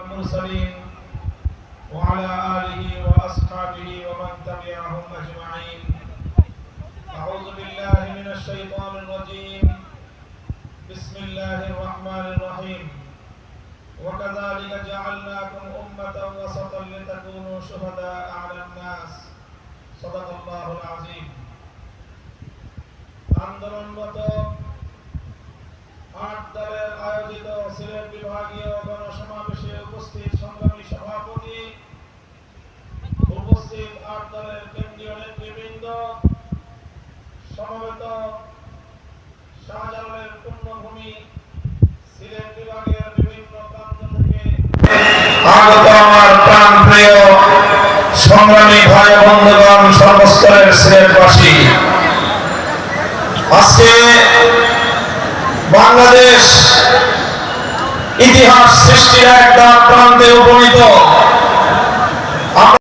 والمرسلين وعلى آله وأصحابه ومن تبعهم أجمعين. أعوذ بالله من الشيطان الرجيم. بسم الله الرحمن الرحيم. وكذلك جعلناكم أمة وسطا لتكونوا شهداء على الناس. صدق الله العظيم. আন্দোলনরত ৮ দলের আয়োজিত সিলেট বিভাগীয় গণসমাবেশে উপস্থিত সংগ্রামী সভাপতি, উপস্থিত ৮ দলের কেন্দ্রীয় নেতৃবৃন্দ, সমবেত শাহজালালের পুণ্যভূমি সিলেট বিভাগের বিভিন্ন প্রান্ত থেকে আগত আমার প্রাণপ্রিয় সংগ্রামী ভাই বন্ধুগণ, সর্বস্তরের সিলেটবাসী, আজকে বাংলাদেশ ইতিহাস সৃষ্টির এক প্রান্তে উপনীত